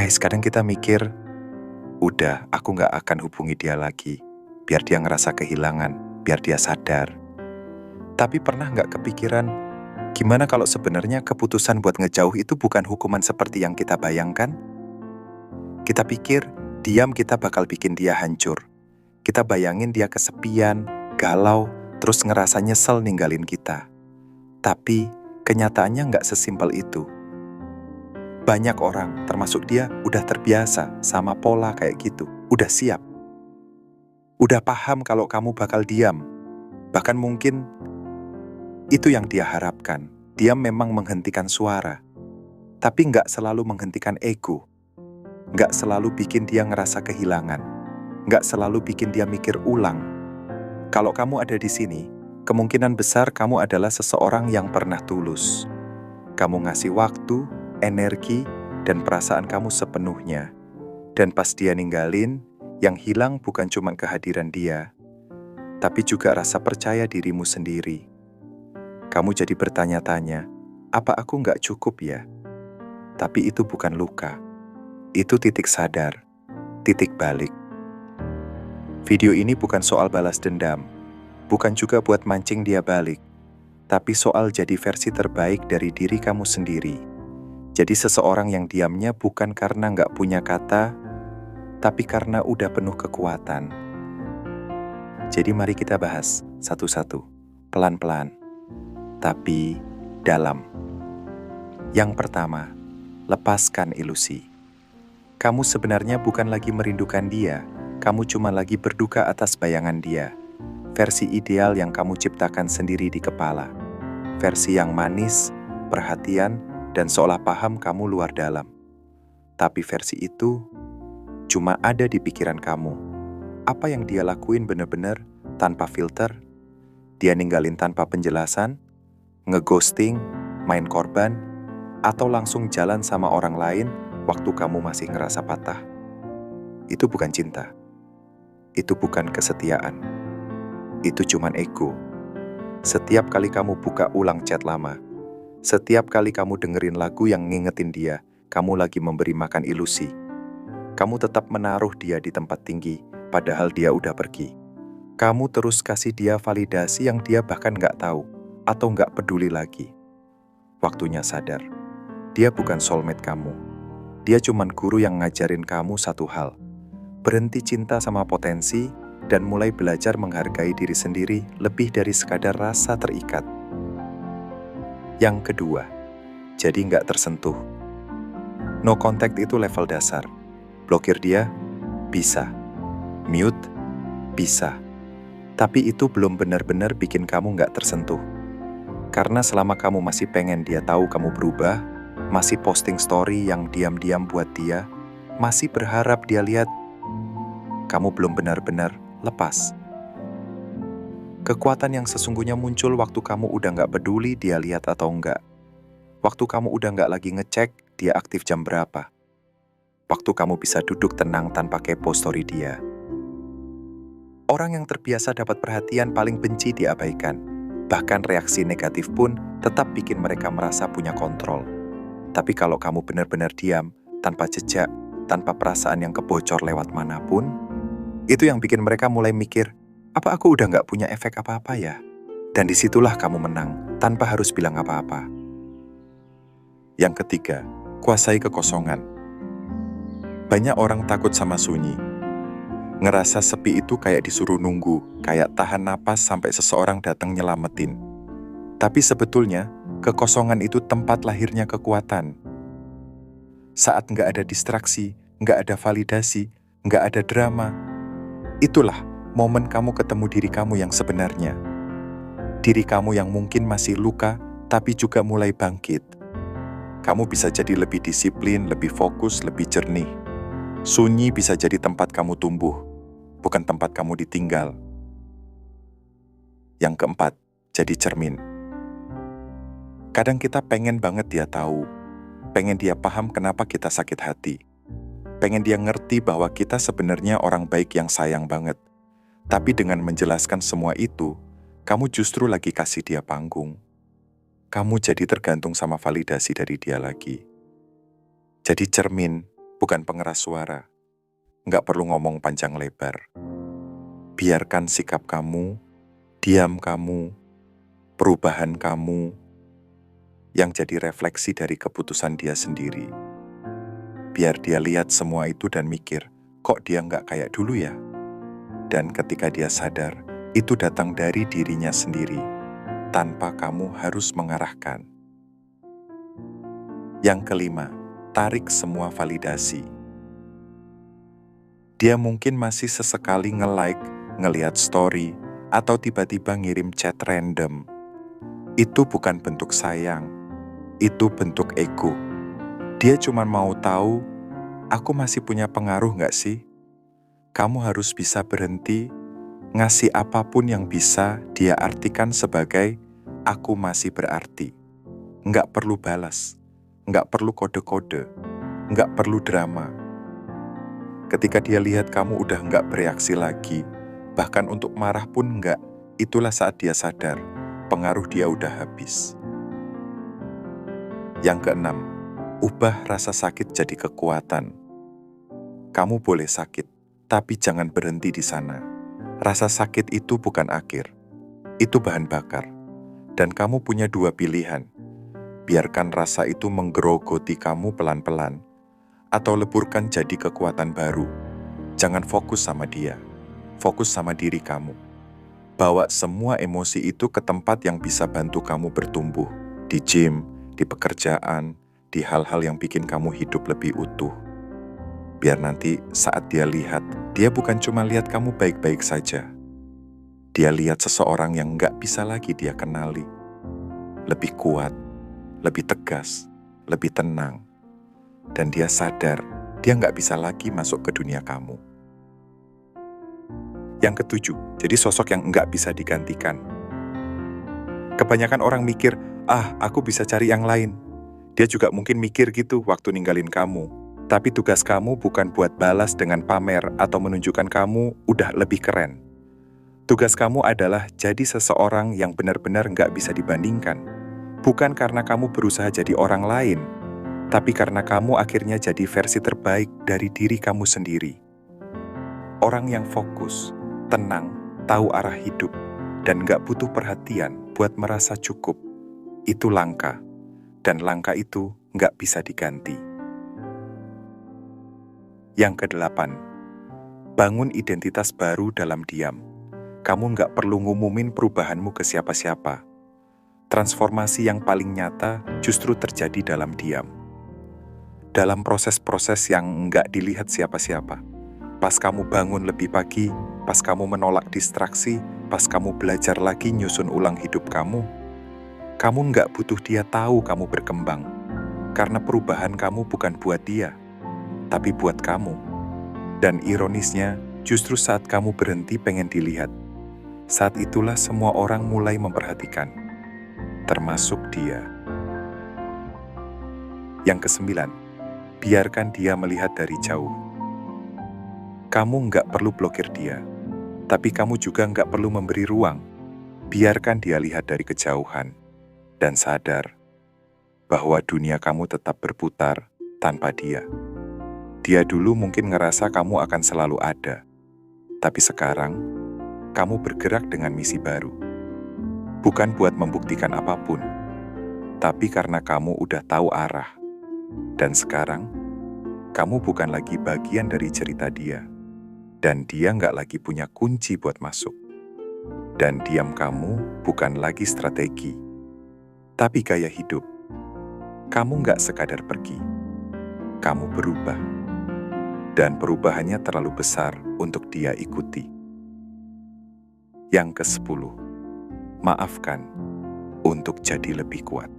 Guys, kadang kita mikir, udah aku nggak akan hubungi dia lagi. Biar dia ngerasa kehilangan, biar dia sadar. Tapi pernah nggak kepikiran, gimana kalau sebenarnya keputusan buat ngejauh itu bukan hukuman seperti yang kita bayangkan? Kita pikir, diam kita bakal bikin dia hancur. Kita bayangin dia kesepian, galau, terus ngerasa nyesel ninggalin kita. Tapi, kenyataannya nggak sesimpel itu. Banyak orang, termasuk dia, udah terbiasa sama pola kayak gitu. Udah siap. Udah paham kalau kamu bakal diam. Bahkan mungkin itu yang dia harapkan. Dia memang menghentikan suara. Tapi nggak selalu menghentikan ego. Nggak selalu bikin dia ngerasa kehilangan. Nggak selalu bikin dia mikir ulang. Kalau kamu ada di sini, kemungkinan besar kamu adalah seseorang yang pernah tulus. Kamu ngasih waktu, energi, dan perasaan kamu sepenuhnya. Dan pas dia ninggalin, yang hilang bukan cuma kehadiran dia, tapi juga rasa percaya dirimu sendiri. Kamu jadi bertanya-tanya, apa aku nggak cukup ya? Tapi itu bukan luka. Itu titik sadar, titik balik. Video ini bukan soal balas dendam, bukan juga buat mancing dia balik, tapi soal jadi versi terbaik dari diri kamu sendiri. Jadi seseorang yang diamnya bukan karena nggak punya kata, tapi karena udah penuh kekuatan. Jadi mari kita bahas satu-satu, pelan-pelan, tapi dalam. Yang pertama, lepaskan ilusi. Kamu sebenarnya bukan lagi merindukan dia, kamu cuma lagi berduka atas bayangan dia. Versi ideal yang kamu ciptakan sendiri di kepala. Versi yang manis, perhatian, dan seolah paham kamu luar dalam. Tapi versi itu cuma ada di pikiran kamu. Apa yang dia lakuin bener-bener tanpa filter? Dia ninggalin tanpa penjelasan? Ngeghosting? Main korban? Atau langsung jalan sama orang lain waktu kamu masih ngerasa patah? Itu bukan cinta. Itu bukan kesetiaan. Itu cuman ego. Setiap kali kamu buka ulang chat lama, setiap kali kamu dengerin lagu yang ngingetin dia, kamu lagi memberi makan ilusi. Kamu tetap menaruh dia di tempat tinggi, padahal dia udah pergi. Kamu terus kasih dia validasi yang dia bahkan nggak tahu, atau nggak peduli lagi. Waktunya sadar, dia bukan soulmate kamu. Dia cuman guru yang ngajarin kamu satu hal. Berhenti cinta sama potensi, dan mulai belajar menghargai diri sendiri lebih dari sekadar rasa terikat. Yang kedua, jadi nggak tersentuh. No contact itu level dasar. Blokir dia, bisa. Mute, bisa. Tapi itu belum benar-benar bikin kamu nggak tersentuh. Karena selama kamu masih pengen dia tahu kamu berubah, masih posting story yang diam-diam buat dia, masih berharap dia lihat, kamu belum benar-benar lepas. Kekuatan yang sesungguhnya muncul waktu kamu udah nggak peduli dia lihat atau enggak. Waktu kamu udah nggak lagi ngecek dia aktif jam berapa. Waktu kamu bisa duduk tenang tanpa kepo story dia. Orang yang terbiasa dapat perhatian paling benci diabaikan. Bahkan reaksi negatif pun tetap bikin mereka merasa punya kontrol. Tapi kalau kamu benar-benar diam, tanpa jejak, tanpa perasaan yang kebocor lewat manapun, itu yang bikin mereka mulai mikir, apa aku udah nggak punya efek apa-apa ya? Dan disitulah kamu menang, tanpa harus bilang apa-apa. Yang ketiga, kuasai kekosongan. Banyak orang takut sama sunyi. Ngerasa sepi itu kayak disuruh nunggu, kayak tahan napas sampai seseorang datang nyelamatin. Tapi sebetulnya, kekosongan itu tempat lahirnya kekuatan. Saat nggak ada distraksi, nggak ada validasi, nggak ada drama, itulah momen kamu ketemu diri kamu yang sebenarnya. Diri kamu yang mungkin masih luka, tapi juga mulai bangkit. Kamu bisa jadi lebih disiplin, lebih fokus, lebih jernih. Sunyi bisa jadi tempat kamu tumbuh, bukan tempat kamu ditinggal. Yang keempat, jadi cermin. Kadang kita pengen banget dia tahu, pengen dia paham kenapa kita sakit hati. Pengen dia ngerti bahwa kita sebenarnya orang baik yang sayang banget. Tapi dengan menjelaskan semua itu, kamu justru lagi kasih dia panggung. Kamu jadi tergantung sama validasi dari dia lagi. Jadi cermin, bukan pengeras suara. Nggak perlu ngomong panjang lebar. Biarkan sikap kamu, diam kamu, perubahan kamu, yang jadi refleksi dari keputusan dia sendiri. Biar dia lihat semua itu dan mikir, kok dia nggak kayak dulu ya? Dan ketika dia sadar, itu datang dari dirinya sendiri, tanpa kamu harus mengarahkan. Yang kelima, tarik semua validasi. Dia mungkin masih sesekali nge-like, ngeliat story, atau tiba-tiba ngirim chat random. Itu bukan bentuk sayang, itu bentuk ego. Dia cuma mau tahu, aku masih punya pengaruh nggak sih? Kamu harus bisa berhenti, ngasih apapun yang bisa dia artikan sebagai aku masih berarti. Nggak perlu balas, nggak perlu kode-kode, nggak perlu drama. Ketika dia lihat kamu udah nggak bereaksi lagi, bahkan untuk marah pun nggak, itulah saat dia sadar, pengaruh dia udah habis. Yang keenam, ubah rasa sakit jadi kekuatan. Kamu boleh sakit, tapi jangan berhenti di sana. Rasa sakit itu bukan akhir, itu bahan bakar. Dan kamu punya dua pilihan. Biarkan rasa itu menggerogoti kamu pelan-pelan, atau leburkan jadi kekuatan baru. Jangan fokus sama dia, fokus sama diri kamu. Bawa semua emosi itu ke tempat yang bisa bantu kamu bertumbuh. Di gym, di pekerjaan, di hal-hal yang bikin kamu hidup lebih utuh. Biar nanti saat dia lihat, dia bukan cuma lihat kamu baik-baik saja. Dia lihat seseorang yang nggak bisa lagi dia kenali. Lebih kuat, lebih tegas, lebih tenang. Dan dia sadar, dia nggak bisa lagi masuk ke dunia kamu. Yang ketujuh, jadi sosok yang nggak bisa digantikan. Kebanyakan orang mikir, aku bisa cari yang lain. Dia juga mungkin mikir gitu waktu ninggalin kamu. Tapi tugas kamu bukan buat balas dengan pamer atau menunjukkan kamu udah lebih keren. Tugas kamu adalah jadi seseorang yang benar-benar nggak bisa dibandingkan. Bukan karena kamu berusaha jadi orang lain, tapi karena kamu akhirnya jadi versi terbaik dari diri kamu sendiri. Orang yang fokus, tenang, tahu arah hidup, dan nggak butuh perhatian buat merasa cukup, itu langka. Dan langka itu nggak bisa diganti. Yang kedelapan, bangun identitas baru dalam diam. Kamu nggak perlu ngumumin perubahanmu ke siapa-siapa. Transformasi yang paling nyata justru terjadi dalam diam. Dalam proses-proses yang nggak dilihat siapa-siapa. Pas kamu bangun lebih pagi, pas kamu menolak distraksi, pas kamu belajar lagi nyusun ulang hidup kamu nggak butuh dia tahu kamu berkembang. Karena perubahan kamu bukan buat dia, tapi buat kamu. Dan ironisnya, justru saat kamu berhenti pengen dilihat, saat itulah semua orang mulai memperhatikan. Termasuk dia. Yang kesembilan, biarkan dia melihat dari jauh. Kamu nggak perlu blokir dia, tapi kamu juga nggak perlu memberi ruang. Biarkan dia lihat dari kejauhan, dan sadar bahwa dunia kamu tetap berputar tanpa dia. Dia dulu mungkin ngerasa kamu akan selalu ada, tapi sekarang kamu bergerak dengan misi baru. Bukan buat membuktikan apapun, tapi karena kamu udah tahu arah. Dan sekarang, kamu bukan lagi bagian dari cerita dia. Dan dia nggak lagi punya kunci buat masuk. Dan diam kamu bukan lagi strategi, tapi gaya hidup. Kamu nggak sekadar pergi, kamu berubah. Dan perubahannya terlalu besar untuk dia ikuti. Yang ke-10, maafkan untuk jadi lebih kuat.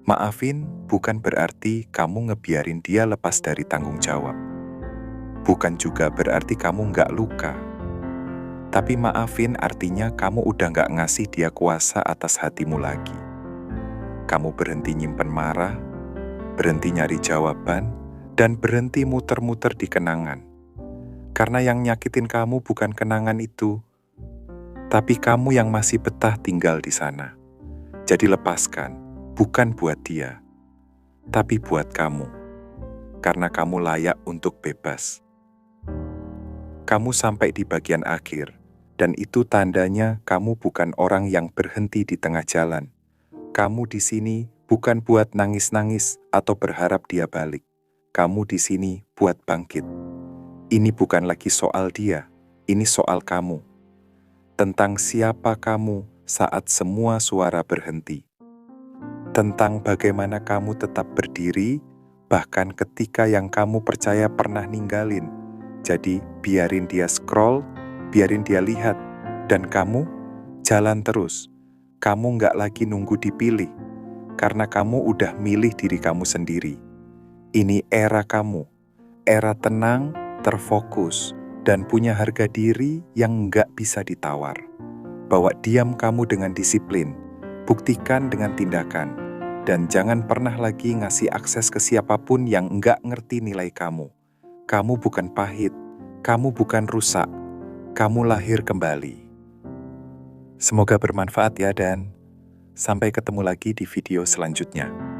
Maafin bukan berarti kamu ngebiarin dia lepas dari tanggung jawab. Bukan juga berarti kamu nggak luka. Tapi maafin artinya kamu udah nggak ngasih dia kuasa atas hatimu lagi. Kamu berhenti nyimpen marah, berhenti nyari jawaban, dan berhenti muter-muter di kenangan. Karena yang nyakitin kamu bukan kenangan itu, tapi kamu yang masih betah tinggal di sana. Jadi lepaskan, bukan buat dia, tapi buat kamu. karena kamu layak untuk bebas. Kamu sampai di bagian akhir, dan itu tandanya kamu bukan orang yang berhenti di tengah jalan. Kamu di sini bukan buat nangis-nangis atau berharap dia balik. Kamu di sini buat bangkit. Ini bukan lagi soal dia, ini soal kamu. Tentang siapa kamu saat semua suara berhenti. Tentang bagaimana kamu tetap berdiri, bahkan ketika yang kamu percaya pernah ninggalin. Jadi biarin dia scroll, biarin dia lihat, dan kamu jalan terus. Kamu nggak lagi nunggu dipilih, karena kamu udah milih diri kamu sendiri. Ini era kamu, era tenang, terfokus, dan punya harga diri yang nggak bisa ditawar. Bawa diam kamu dengan disiplin, buktikan dengan tindakan, dan jangan pernah lagi ngasih akses ke siapapun yang nggak ngerti nilai kamu. Kamu bukan pahit, kamu bukan rusak, kamu lahir kembali. Semoga bermanfaat ya, dan sampai ketemu lagi di video selanjutnya.